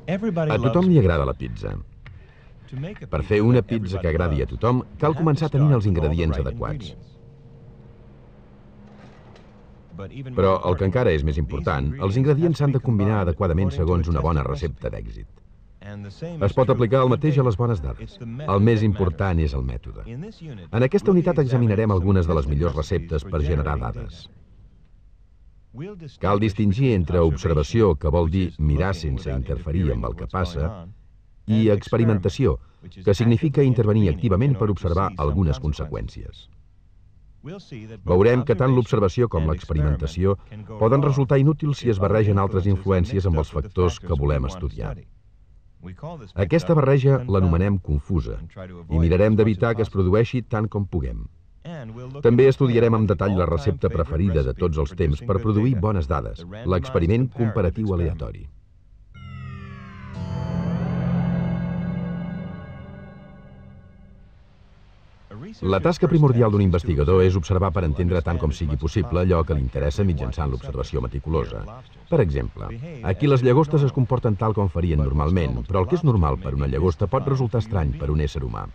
A tothom li agrada la pizza. Per fer una pizza que agradi a tothom, cal començar tenint els ingredients adequats. Però el que encara és més important, els ingredients s'han de combinar adequadament segons una bona recepta d'èxit. Es pot aplicar el mateix a les bones dades. El més important és el mètode. En aquesta unitat examinarem algunes de les millors receptes per generar dades. Cal distingir entre observació, que vol dir mirar sense interferir amb el que passa, i experimentació, que significa intervenir activament per observar algunes conseqüències. Veurem que tant l'observació com l'experimentació poden resultar inútils si es barregen altres influències amb els factors que volem estudiar. Aquesta barreja l'anomenem confusa i mirarem d'evitar que es produeixi tant com puguem. També estudiarem amb detall la recepta preferida de tots els temps per produir bones dades, l'experiment comparatiu aleatori. La tasca primordial d'un investigador és observar per entendre tant com sigui possible allò que li interessa mitjançant l'observació meticulosa. Per exemple, aquí les llagostes es comporten tal com farien normalment, però el que és normal per una llagosta pot resultar estrany per un ésser humà.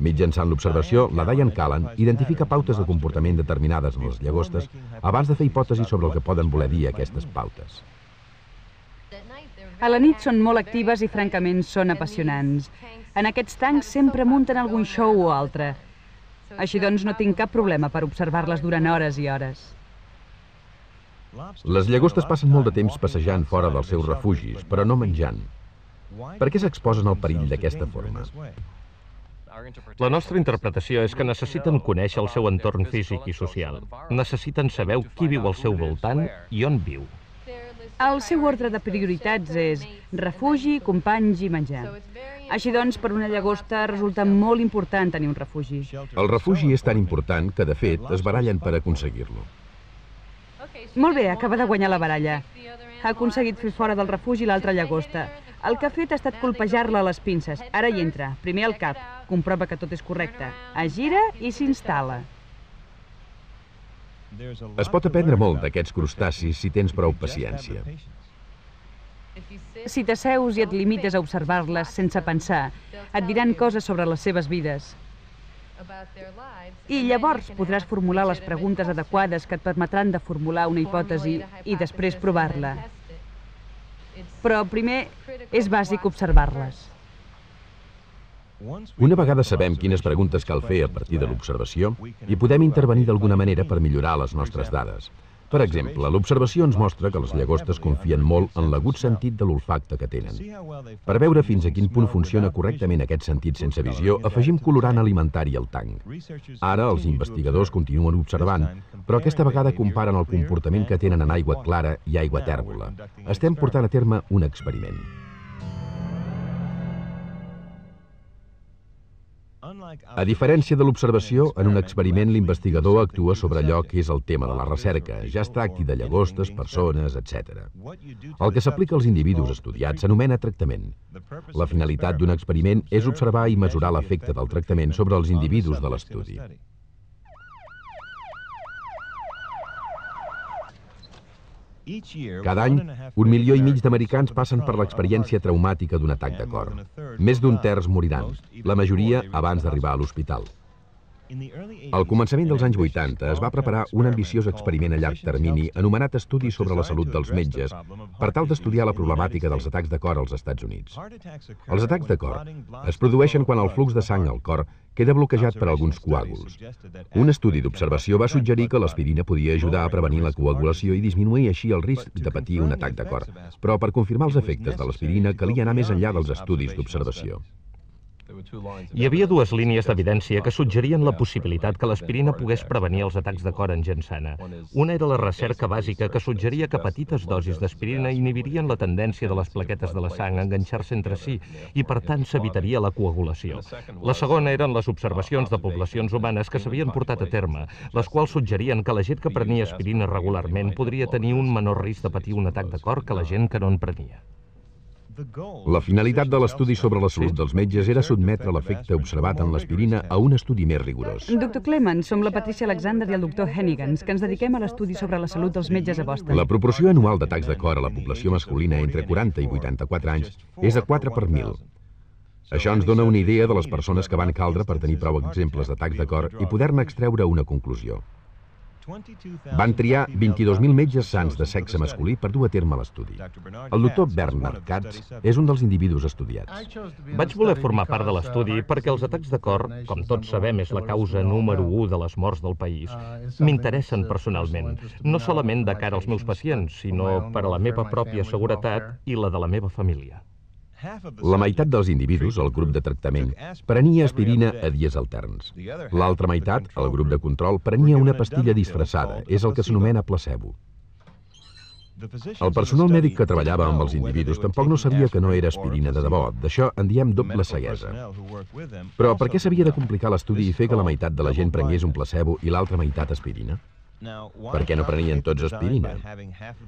Mitjançant l'observació, la Diane Callan identifica pautes de comportament determinades en les llagostes abans de fer hipòtesis sobre el que poden voler dir aquestes pautes. A la nit són molt actives i francament són apassionants. En aquests tancs sempre munten algun show o altre. Així doncs no tinc cap problema per observar-les durant hores i hores. Les llagostes passen molt de temps passejant fora dels seus refugis, però no menjant. Per què s'exposen al perill d'aquesta forma? La nostra interpretació és que necessiten conèixer el seu entorn físic i social. Necessiten saber qui viu al seu voltant i on viu. El seu ordre de prioritats és refugi, companys i menjar. Així doncs, per una llagosta resulta molt important tenir un refugi. El refugi és tan important que, de fet, es barallen per aconseguir-lo. Molt bé, acaba de guanyar la baralla. Ha aconseguit fer fora del refugi l'altra llagosta. El que ha fet ha estat colpejar-la a les pinces. Ara hi entra, primer al cap, comprova que tot és correcte. Es gira i s'instal·la. Es pot aprendre molt d'aquests crustacis si tens prou paciència. Si t'asseus i et limites a observar-les sense pensar, et diran coses sobre les seves vides. I llavors podràs formular les preguntes adequades que et permetran de formular una hipòtesi i després provar-la. Però primer és bàsic observar-les. Una vegada sabem quines preguntes cal fer a partir de l'observació, hi podem intervenir d'alguna manera per millorar les nostres dades. Per exemple, l'observació ens mostra que les llagostes confien molt en l'agut sentit de l'olfacte que tenen. Per veure fins a quin punt funciona correctament aquest sentit sense visió, afegim colorant alimentari al tanc. Ara els investigadors continuen observant, però aquesta vegada comparen el comportament que tenen en aigua clara i aigua tèrbola. Estem portant a terme un experiment. A diferència de l'observació, en un experiment l'investigador actua sobre allò que és el tema de la recerca, ja es tracti de llagostes, persones, etc. El que s'aplica als individus estudiats s'anomena tractament. La finalitat d'un experiment és observar i mesurar l'efecte del tractament sobre els individus de l'estudi. Cada any, 1,5 milió d'americans passen per l'experiència traumàtica d'un atac de cor. Més d'un terç moriran, la majoria abans d'arribar a l'hospital. Al començament dels anys 80 es va preparar un ambiciós experiment a llarg termini anomenat Estudi sobre la salut dels metges per tal d'estudiar la problemàtica dels atacs de cor als Estats Units. Els atacs de cor es produeixen quan el flux de sang al cor queda bloquejat per alguns coàguls. Un estudi d'observació va suggerir que l'aspirina podia ajudar a prevenir la coagulació i disminuir així el risc de patir un atac de cor. Però per confirmar els efectes de l'aspirina calia anar més enllà dels estudis d'observació. Hi havia dues línies d'evidència que suggerien la possibilitat que l'aspirina pogués prevenir els atacs de cor en gent sana. Una era la recerca bàsica que suggeria que petites dosis d'aspirina inhibirien la tendència de les plaquetes de la sang a enganxar-se entre si i, per tant, s'evitaria la coagulació. La segona eren les observacions de poblacions humanes que s'havien portat a terme, les quals suggerien que la gent que prenia aspirina regularment podria tenir un menor risc de patir un atac de cor que la gent que no en prenia. La finalitat de l'estudi sobre la salut dels metges era sotmetre l'efecte observat en l'aspirina a un estudi més rigorós. Dr. Clemens, som la Patricia Alexander i el Dr. Hennigans, que ens dediquem a l'estudi sobre la salut dels metges a Boston. La proporció anual d'atacs de cor a la població masculina entre 40 i 84 anys és de 4 per 1.000. Això ens dona una idea de les persones que van caldre per tenir prou exemples d'atacs de cor i poder-ne extreure una conclusió. Van triar 22.000 metges sans de sexe masculí per dur a terme l'estudi. El doctor Bernard Katz és un dels individus estudiats. Vaig voler formar part de l'estudi perquè els atacs de cor, com tots sabem, és la causa número 1 de les morts del país, m'interessen personalment, no solament de cara als meus pacients, sinó per a la meva pròpia seguretat i la de la meva família. La meitat dels individus, el grup de tractament, prenia aspirina a dies alterns. L'altra meitat, el grup de control, prenia una pastilla disfressada, és el que s'anomena placebo. El personal mèdic que treballava amb els individus tampoc no sabia que no era aspirina de debò, d'això en diem doble ceguesa. Però per què s'havia de complicar l'estudi i fer que la meitat de la gent prengués un placebo i l'altra meitat aspirina? Per què no prenien tots aspirina?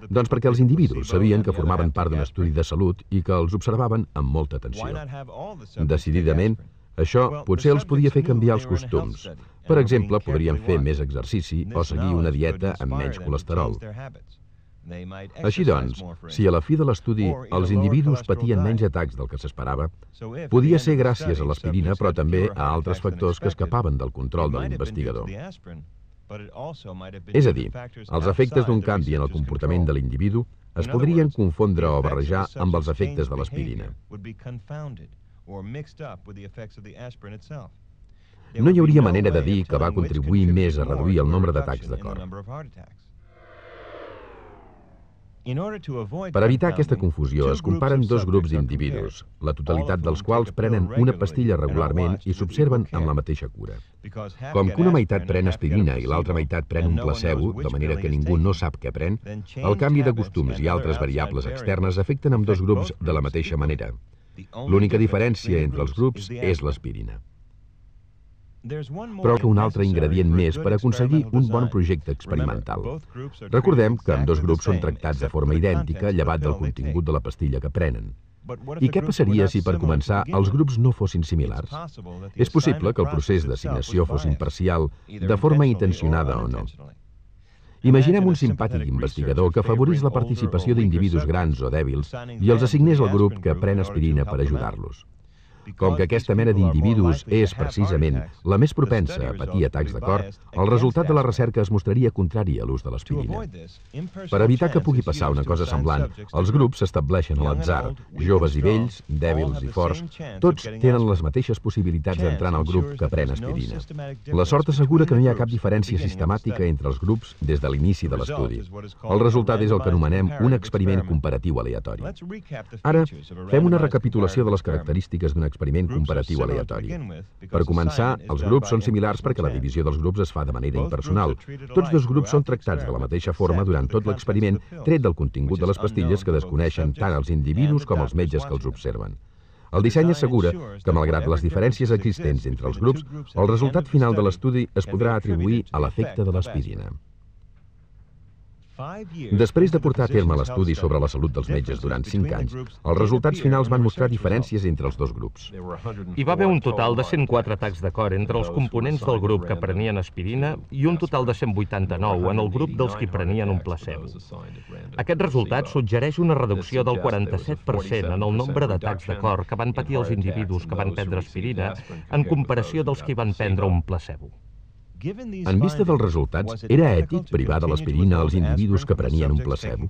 Doncs perquè els individus sabien que formaven part d'un estudi de salut i que els observaven amb molta atenció. Decididament, això potser els podia fer canviar els costums. Per exemple, podrien fer més exercici o seguir una dieta amb menys colesterol. Així doncs, si a la fi de l'estudi els individus patien menys atacs del que s'esperava, podia ser gràcies a l'aspirina, però també a altres factors que escapaven del control de l'investigador. És a dir, els efectes d'un canvi en el comportament de l'individu es podrien confondre o barrejar amb els efectes de l'aspirina. No hi hauria manera de dir que va contribuir més a reduir el nombre d'atacs de cor. Per evitar aquesta confusió, es comparen dos grups d'individus, la totalitat dels quals prenen una pastilla regularment i s'observen amb la mateixa cura. Com que una meitat pren aspirina i l'altra meitat pren un placebo, de manera que ningú no sap què pren, el canvi de costums i altres variables externes afecten ambdós grups de la mateixa manera. L'única diferència entre els grups és l'aspirina. Però que un altre ingredient més per aconseguir un bon projecte experimental. Recordem que ambdós grups són tractats de forma idèntica, llevat del contingut de la pastilla que prenen. I què passaria si, per començar, els grups no fossin similars? És possible que el procés d'assignació fos imparcial, de forma intencionada o no. Imaginem un simpàtic investigador que afavorís la participació d'individus grans o dèbils i els assignés al grup que pren aspirina per ajudar-los. Com que aquesta mena d'individus és, precisament, la més propensa a patir atacs de cor, el resultat de la recerca es mostraria contrari a l'ús de l'aspirina. Per evitar que pugui passar una cosa semblant, els grups s'estableixen a l'atzar, joves i vells, dèbils i forts, tots tenen les mateixes possibilitats d'entrar en el grup que pren aspirina. La sort assegura que no hi ha cap diferència sistemàtica entre els grups des de l'inici de l'estudi. El resultat és el que anomenem un experiment comparatiu aleatori. Ara, fem una recapitulació de les característiques d'un experiment comparatiu aleatori. Per començar, els grups són similars perquè la divisió dels grups es fa de manera impersonal. Tots dos grups són tractats de la mateixa forma durant tot l'experiment, tret del contingut de les pastilles que desconeixen tant els individus com els metges que els observen. El disseny assegura que, malgrat les diferències existents entre els grups, el resultat final de l'estudi es podrà atribuir a l'efecte de l'aspirina. Després de portar a terme l'estudi sobre la salut dels metges durant 5 anys, els resultats finals van mostrar diferències entre els dos grups. Hi va haver un total de 104 atacs de cor entre els components del grup que prenien aspirina i un total de 189 en el grup dels que prenien un placebo. Aquest resultat suggereix una reducció del 47% en el nombre d'atacs de cor que van patir els individus que van prendre aspirina en comparació dels que van prendre un placebo. En vista dels resultats, era ètic privar de l'aspirina als individus que prenien un placebo?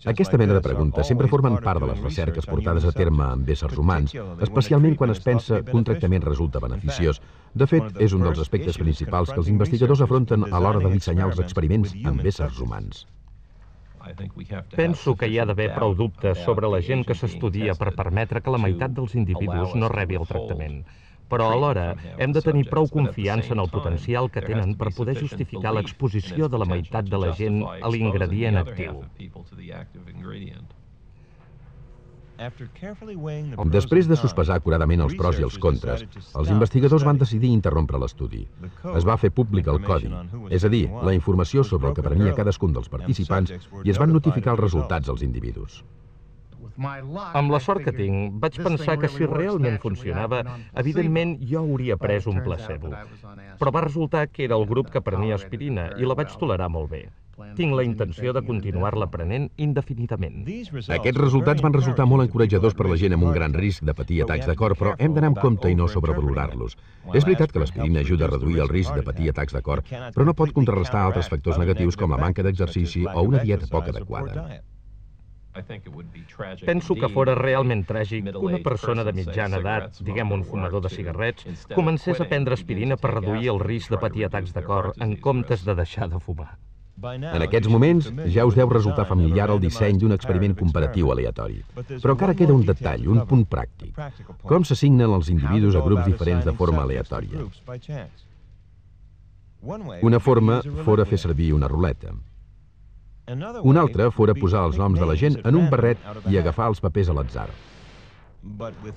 Aquesta mena de preguntes sempre formen part de les recerques portades a terme amb éssers humans, especialment quan es pensa que un tractament resulta beneficiós. De fet, és un dels aspectes principals que els investigadors afronten a l'hora de dissenyar els experiments amb éssers humans. Penso que hi ha d'haver prou dubtes sobre la gent que s'estudia per permetre que la meitat dels individus no rebi el tractament. Però alhora hem de tenir prou confiança en el potencial que tenen per poder justificar l'exposició de la meitat de la gent a l'ingredient actiu. Després de sospesar acuradament els pros i els contres, els investigadors van decidir interrompre l'estudi. Es va fer públic el codi, és a dir, la informació sobre el que prenia cadascun dels participants, i es van notificar els resultats als individus. Amb la sort que tinc, vaig pensar que si realment funcionava, evidentment jo hauria pres un placebo. Però va resultar que era el grup que prenia aspirina i la vaig tolerar molt bé. Tinc la intenció de continuar-la prenent indefinidament. Aquests resultats van resultar molt encoratjadors per la gent amb un gran risc de patir atacs de cor, però hem d'anar amb compte i no sobrevalorar-los. És veritat que l'aspirina ajuda a reduir el risc de patir atacs de cor, però no pot contrarrestar altres factors negatius com la manca d'exercici o una dieta poc adequada. Penso que fora realment tràgic que una persona de mitjana edat, diguem un fumador de cigarrets, comencés a prendre aspirina per reduir el risc de patir atacs de cor en comptes de deixar de fumar. En aquests moments ja us deu resultar familiar el disseny d'un experiment comparatiu aleatori. Però encara queda un detall, un punt pràctic. Com s'assignen els individus a grups diferents de forma aleatòria? Una forma fora fer servir una ruleta. Una altra fora posar els noms de la gent en un barret i agafar els papers a l'atzar.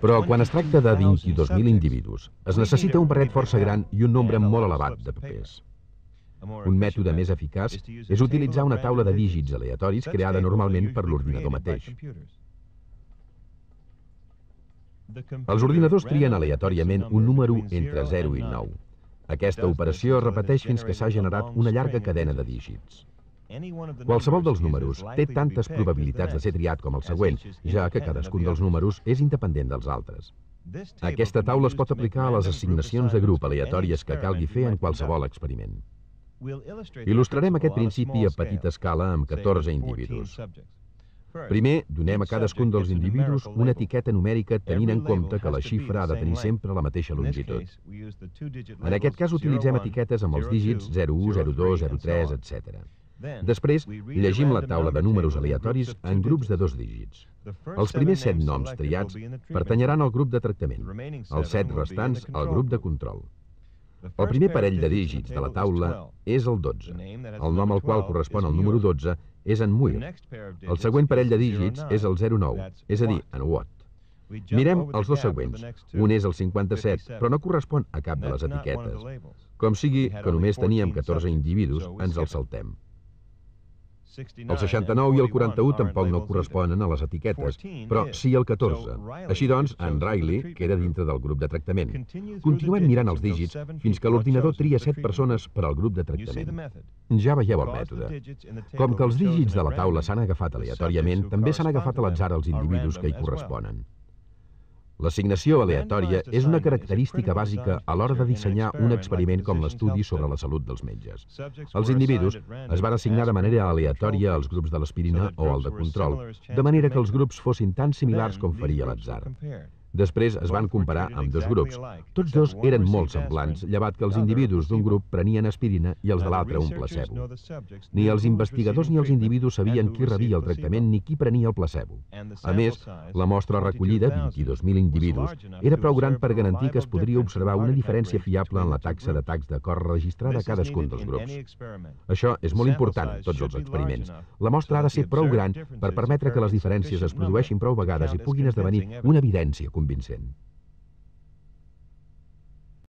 Però quan es tracta de 22.000 individus, es necessita un barret força gran i un nombre molt elevat de papers. Un mètode més eficaç és utilitzar una taula de dígits aleatoris creada normalment per l'ordinador mateix. Els ordinadors trien aleatòriament un número entre 0 i 9. Aquesta operació es repeteix fins que s'ha generat una llarga cadena de dígits. Qualsevol dels números té tantes probabilitats de ser triat com el següent, ja que cadascun dels números és independent dels altres. Aquesta taula es pot aplicar a les assignacions de grup aleatòries que calgui fer en qualsevol experiment. Il·lustrarem aquest principi a petita escala amb 14 individus. Primer, donem a cadascun dels individus una etiqueta numèrica tenint en compte que la xifra ha de tenir sempre la mateixa longitud. En aquest cas utilitzem etiquetes amb els dígits 01, 02, 03, etc. Després, llegim la taula de números aleatoris en grups de 2 dígits. Els primers 7 noms triats pertanyeran al grup de tractament, els 7 restants al grup de control. El primer parell de dígits de la taula és el 12. El nom al qual correspon el número 12 és en Muir. El següent parell de dígits és el 09, és a dir, en Watt. Mirem els dos següents. Un és el 57, però no correspon a cap de les etiquetes. Com sigui que només teníem 14 individus, ens els saltem. El 69 i el 41 tampoc no corresponen a les etiquetes, però sí el 14. Així doncs, en Riley queda dintre del grup de tractament. Continuem mirant els dígits fins que l'ordinador tria 7 persones per al grup de tractament. Ja veieu el mètode. Com que els dígits de la taula s'han agafat aleatòriament, també s'han agafat a l'atzar els individus que hi corresponen. L'assignació aleatòria és una característica bàsica a l'hora de dissenyar un experiment com l'estudi sobre la salut dels metges. Els individus es van assignar de manera aleatòria als grups de l'aspirina o al de control, de manera que els grups fossin tan similars com faria l'atzar. Després es van comparar amb 2 grups. Tots 2 eren molt semblants, llevat que els individus d'un grup prenien aspirina i els de l'altre un placebo. Ni els investigadors ni els individus sabien qui rebia el tractament ni qui prenia el placebo. A més, la mostra recollida, 22.000 individus, era prou gran per garantir que es podria observar una diferència fiable en la taxa d'atacs de cor registrada a cadascun dels grups. Això és molt important en tots els experiments. La mostra ha de ser prou gran per permetre que les diferències es produeixin prou vegades i puguin esdevenir una evidència convincent.